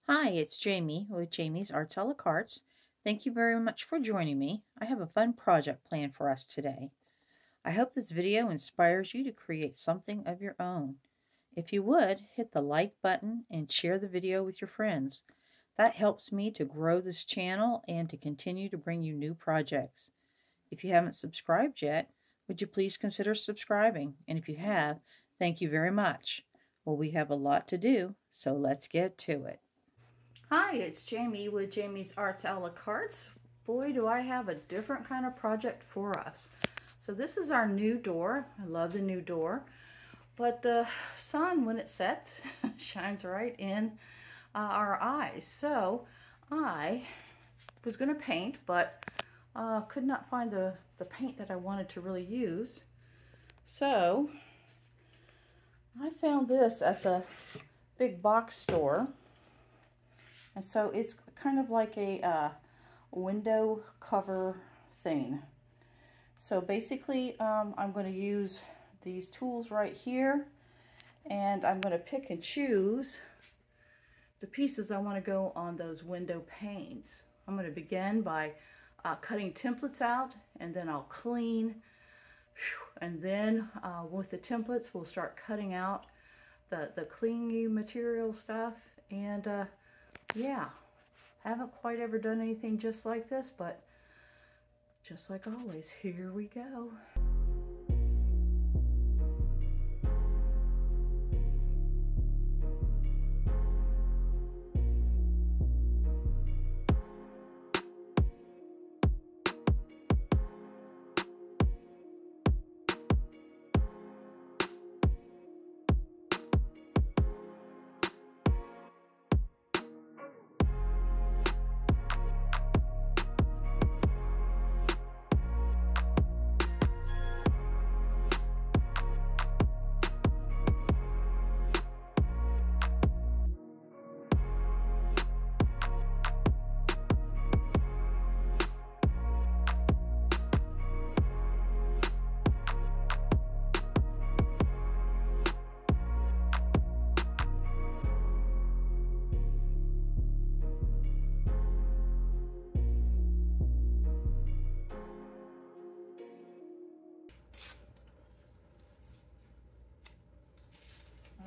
Hi, it's Jamie with Jamie's Arts a la Carte. Thank you very much for joining me. I have a fun project planned for us today. I hope this video inspires you to create something of your own. If you would, hit the like button and share the video with your friends. That helps me to grow this channel and to continue to bring you new projects. If you haven't subscribed yet, would you please consider subscribing? And if you have, thank you very much. Well, we have a lot to do, so let's get to it. Hi, it's Jamie with Jamie's Arts a la Carte. Boy, do I have a different kind of project for us. So this is our new door. I love the new door. But the sun, when it sets, shines right in our eyes. So I was going to paint, but could not find the paint that I wanted to really use. So I found this at the big box store. And so it's kind of like a window cover thing. So basically, I'm going to use these tools right here, and I'm going to pick and choose the pieces I want to go on those window panes. I'm going to begin by cutting templates out, and then I'll clean, and then with the templates we'll start cutting out the clingy material stuff. And yeah, haven't quite ever done anything just like this, but just like always, here we go.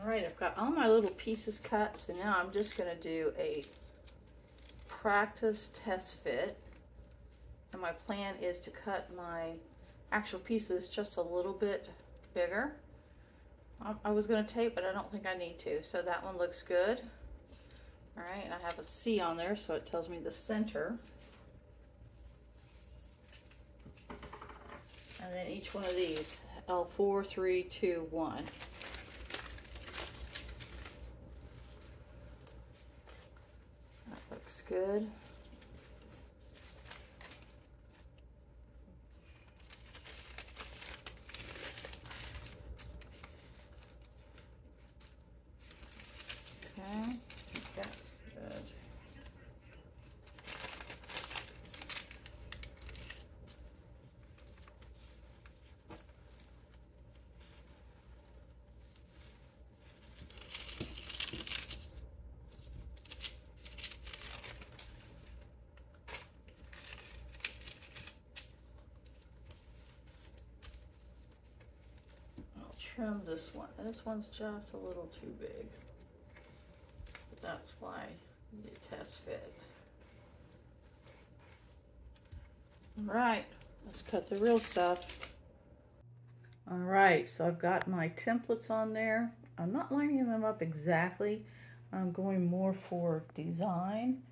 Alright, I've got all my little pieces cut, so now I'm just going to do a practice test fit. And my plan is to cut my actual pieces just a little bit bigger. I was going to tape, but I don't think I need to, so that one looks good. Alright, and I have a C on there, so it tells me the center. And then each one of these, L4, 3, 2, 1. Looks good. Okay, that's good. Trim this one. This one's just a little too big. But that's why you need a test fit. Alright, let's cut the real stuff. Alright, so I've got my templates on there. I'm not lining them up exactly. I'm going more for design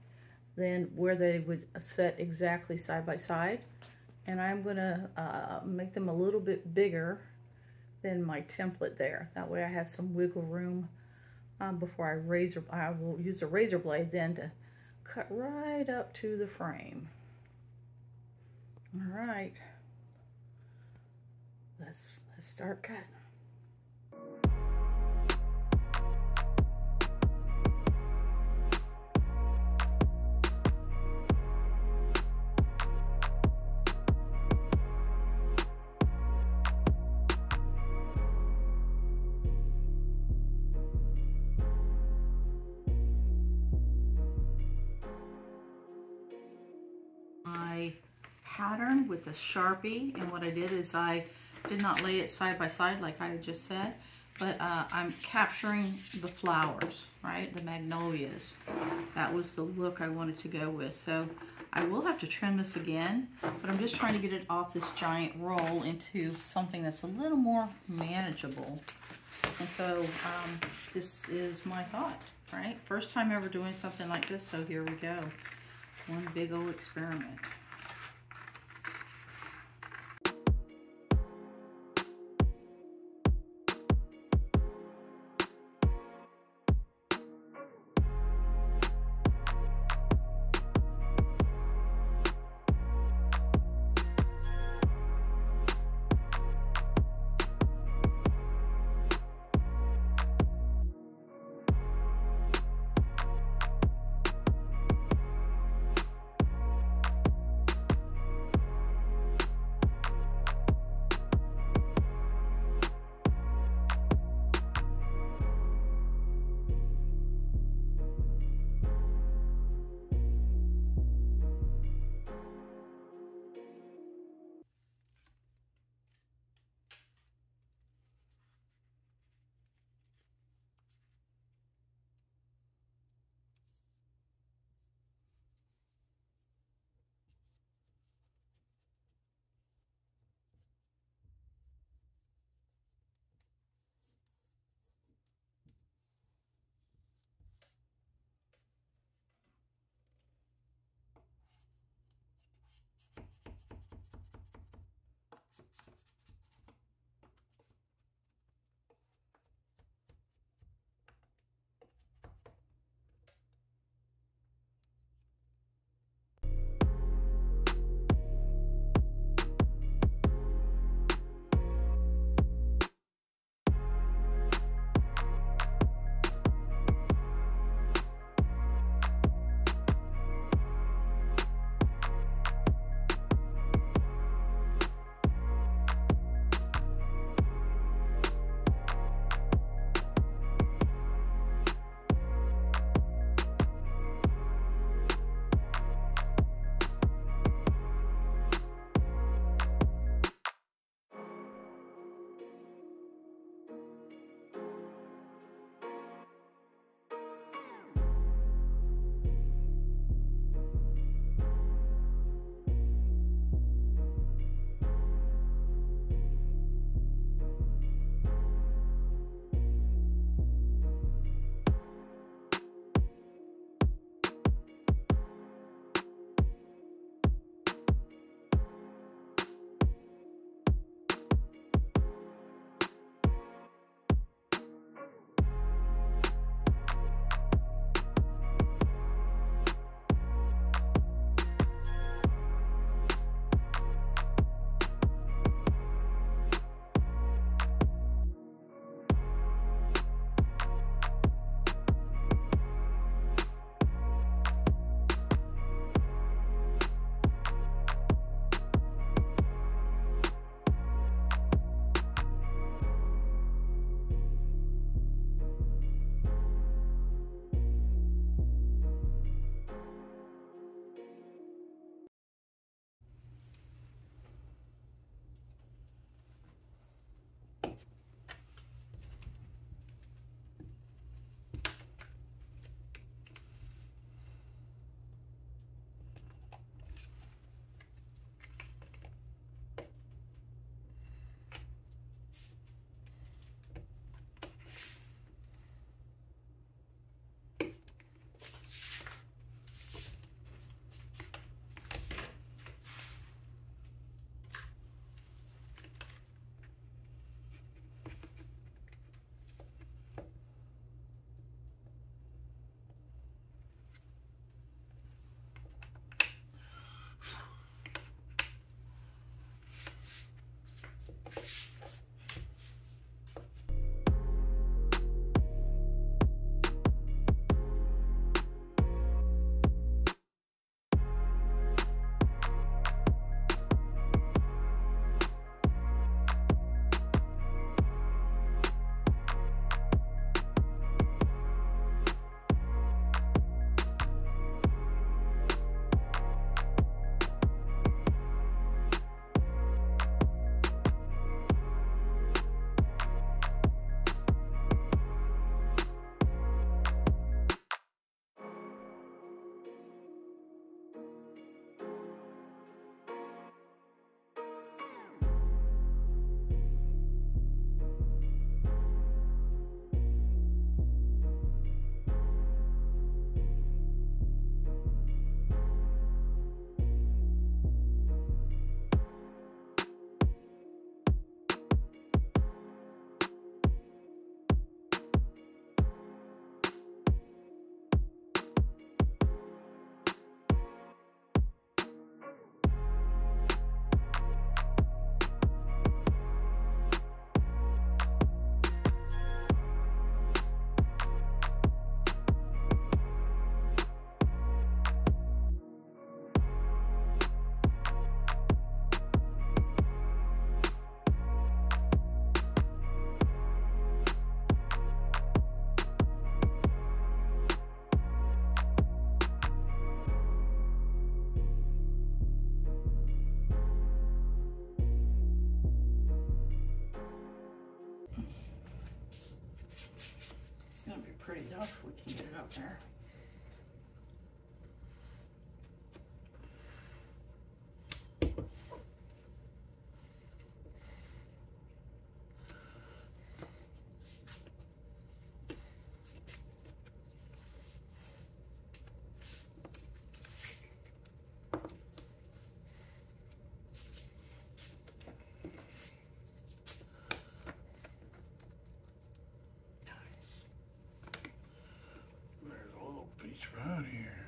than where they would set exactly side by side. And I'm going to make them a little bit bigger than my template there. That way I have some wiggle room before I will use a razor blade then to cut right up to the frame. All right, let's start cutting. pattern with a Sharpie, and what I did is I did not lay it side by side like I just said, but I'm capturing the flowers, right? The magnolias. That was the look I wanted to go with. So I will have to trim this again, but I'm just trying to get it off this giant roll into something that's a little more manageable. And so this is my thought, right? First time ever doing something like this, so here we go. One big old experiment. stuff. We can get it up there. Right here.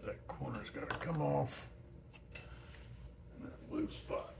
That corner's got to come off. That blue spot.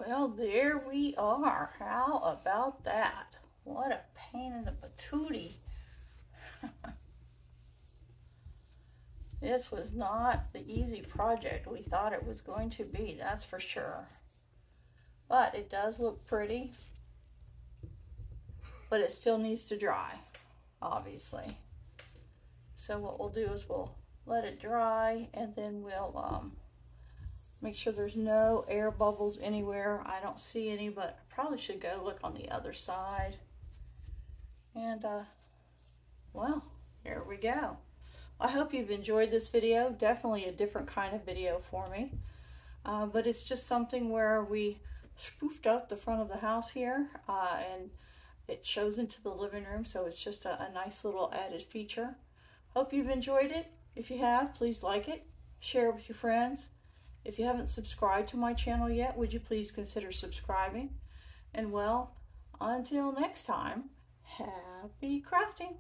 Well, there we are. How about that? What a pain in the patootie. This was not the easy project we thought it was going to be, that's for sure. But it does look pretty. But it still needs to dry, obviously. So what we'll do is we'll let it dry, and then we'll make sure there's no air bubbles anywhere. I don't see any, but I probably should go look on the other side. And well, here we go. I hope you've enjoyed this video. Definitely a different kind of video for me. But it's just something where we spoofed up the front of the house here, and it shows into the living room, so it's just a nice little added feature. Hope you've enjoyed it. If you have, please like it, share it with your friends. If you haven't subscribed to my channel yet, would you please consider subscribing? And well, until next time, happy crafting!